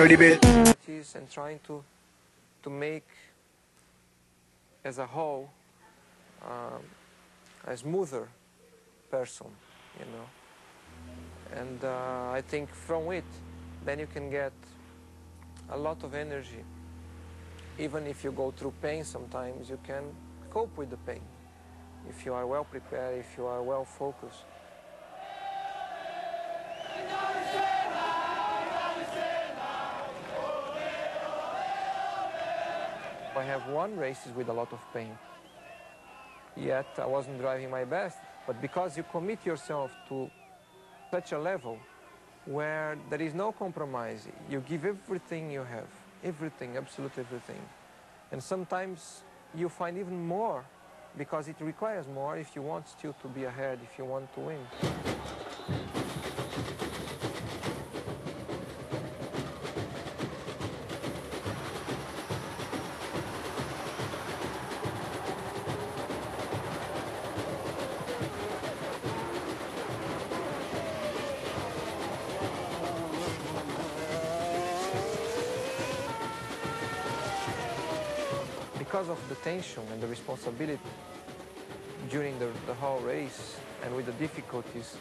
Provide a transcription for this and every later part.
dirty bit. And trying to make as a whole a smoother person, you know. And I think from it, then you can get a lot of energy. Even if you go through pain sometimes, you can cope with the pain. If you are well prepared, if you are well focused. I have won races with a lot of pain. Yet I wasn't driving my best. But because you commit yourself to such a level where there is no compromise, you give everything you have, everything, absolutely everything. And sometimes you find even more, because it requires more if you want still to be ahead, if you want to win. Because of the tension and the responsibility during the whole race and with the difficulties,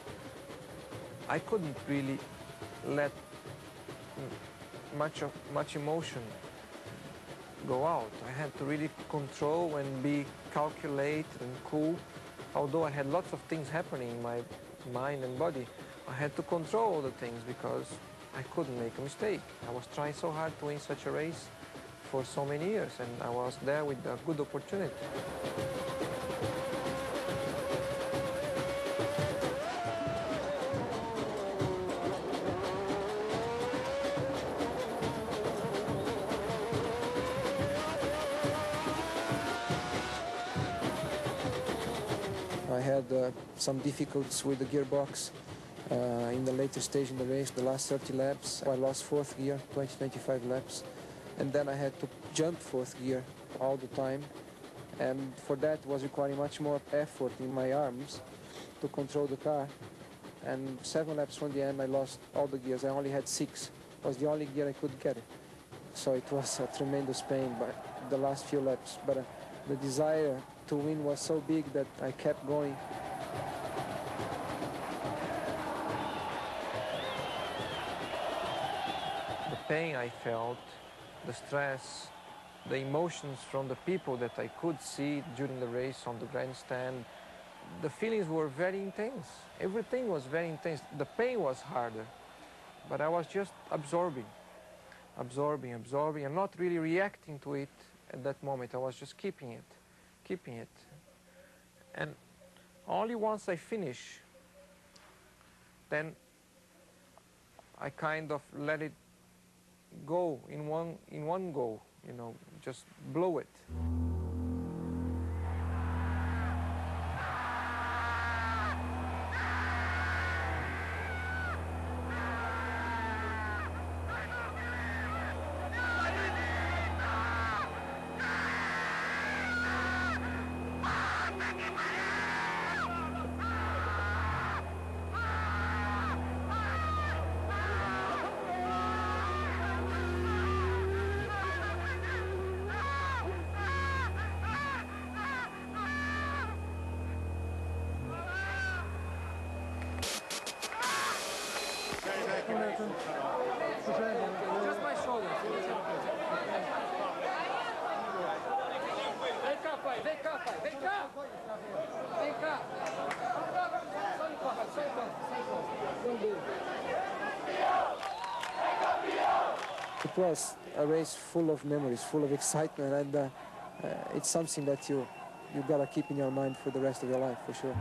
I couldn't really let much emotion go out. I had to really control and be calculated and cool. Although I had lots of things happening in my mind and body, I had to control all the things because I couldn't make a mistake. I was trying so hard to win such a race for so many years, and I was there with a good opportunity. I had some difficulties with the gearbox in the later stage in the race, the last 30 laps. I lost fourth gear, 20-25 laps. And then I had to jump fourth gear all the time. And for that was requiring much more effort in my arms to control the car. And 7 laps from the end, I lost all the gears. I only had 6. It was the only gear I could get. So it was a tremendous pain by the last few laps. But the desire to win was so big that I kept going. The pain I felt, the stress, the emotions from the people that I could see during the race on the grandstand, the feelings were very intense. Everything was very intense. The pain was harder, but I was just absorbing, and not really reacting to it at that moment. I was just keeping it. And only once I finish, then I kind of let it go in one go, you know, just blow it. Just my shoulders. Vem cá, pai. Vem cá. It was a race full of memories, full of excitement, and it's something that you gotta keep in your mind for the rest of your life, for sure.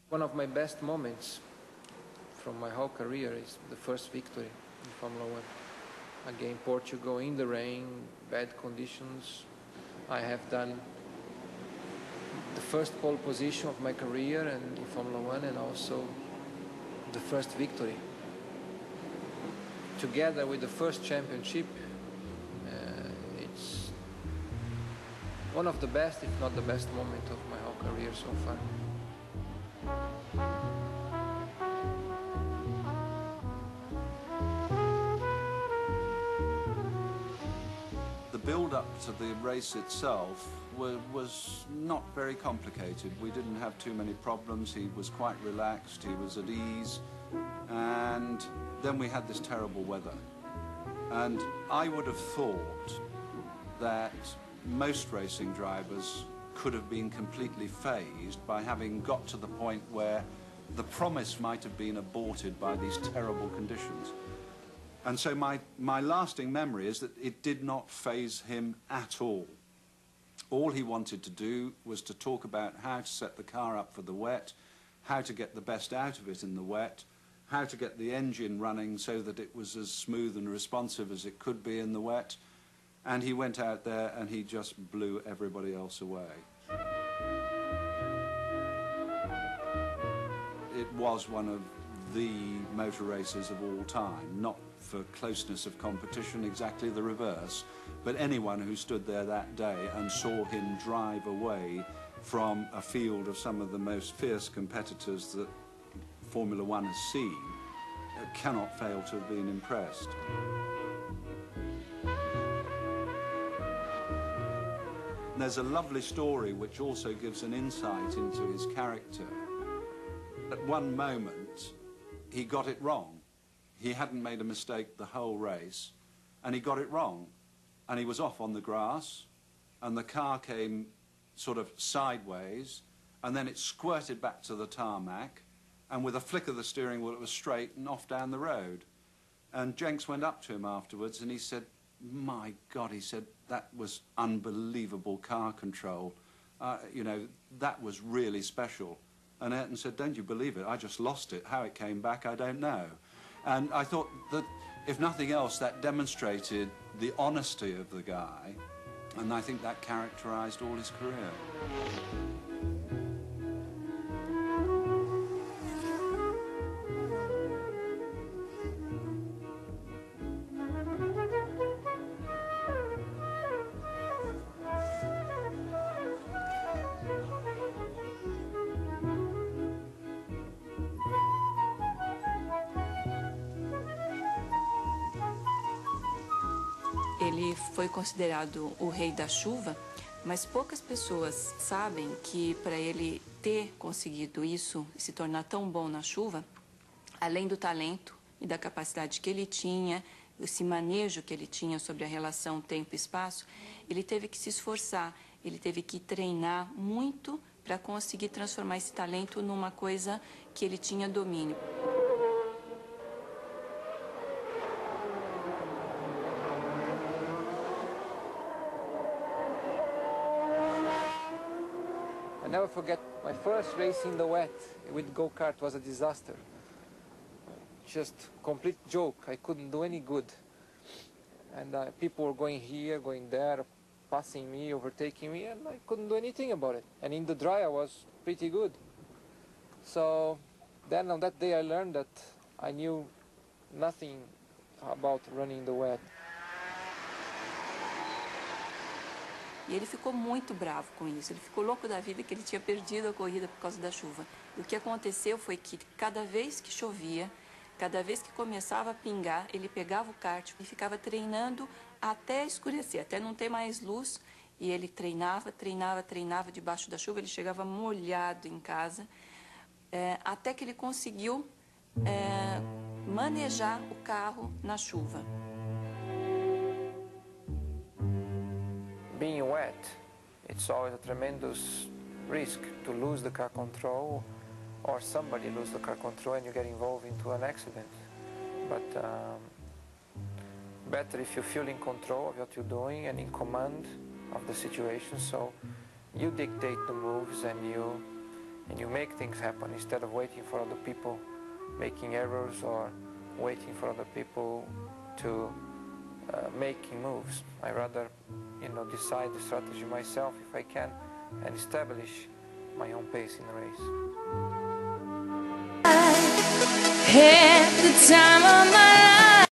One of my best moments from my whole career is the first victory in Formula 1. Again, Portugal, in the rain, bad conditions. I have done the first pole position of my career and in Formula One, and also the first victory. Together with the first championship, it's one of the best, if not the best moment of my whole career so far. The build-up to the race itself was not very complicated. We didn't have too many problems. He was quite relaxed, he was at ease, and then we had this terrible weather. And I would have thought that most racing drivers could have been completely fazed by having got to the point where the promise might have been aborted by these terrible conditions. And so my lasting memory is that it did not faze him at all. All he wanted to do was to talk about how to set the car up for the wet, how to get the best out of it in the wet, how to get the engine running so that it was as smooth and responsive as it could be in the wet. And he went out there and he just blew everybody else away. It was one of the motor races of all time, not for closeness of competition, exactly the reverse, but anyone who stood there that day and saw him drive away from a field of some of the most fierce competitors that Formula One has seen cannot fail to have been impressed. There's a lovely story which also gives an insight into his character. At one moment, he got it wrong. He hadn't made a mistake the whole race, and he got it wrong. And he was off on the grass, and the car came sort of sideways, and then it squirted back to the tarmac, and with a flick of the steering wheel, it was straight and off down the road. And Jenks went up to him afterwards, and he said, "My God," he said, "that was unbelievable car control. You know, that was really special." And Ayrton said, "Don't you believe it? I just lost it. How it came back, I don't know." And I thought that, if nothing else, that demonstrated the honesty of the guy, and I think that characterized all his career. Ele foi considerado o rei da chuva, mas poucas pessoas sabem que para ele ter conseguido isso, se tornar tão bom na chuva, além do talento e da capacidade que ele tinha, esse manejo que ele tinha sobre a relação tempo-espaço, ele teve que se esforçar, ele teve que treinar muito para conseguir transformar esse talento numa coisa que ele tinha domínio. I never forget my first race in the wet with go-kart was a disaster. Just complete joke. I couldn't do any good. And people were going here, going there, passing me, overtaking me, and I couldn't do anything about it. And in the dry I was pretty good. So then on that day I learned that I knew nothing about running in the wet. E ele ficou muito bravo com isso, ele ficou louco da vida que ele tinha perdido a corrida por causa da chuva. E o que aconteceu foi que cada vez que chovia, cada vez que começava a pingar, ele pegava o kart e ficava treinando até escurecer, até não ter mais luz. E ele treinava, treinava, treinava debaixo da chuva, ele chegava molhado em casa, até que ele conseguiu manejar o carro na chuva. Being wet, it's always a tremendous risk to lose the car control, or somebody lose the car control and you get involved into an accident. But better if you feel in control of what you're doing and in command of the situation, so you dictate the moves and you make things happen instead of waiting for other people making errors or waiting for other people to making moves. I rather decide the strategy myself if I can and establish my own pace in the race. Had the time of my life.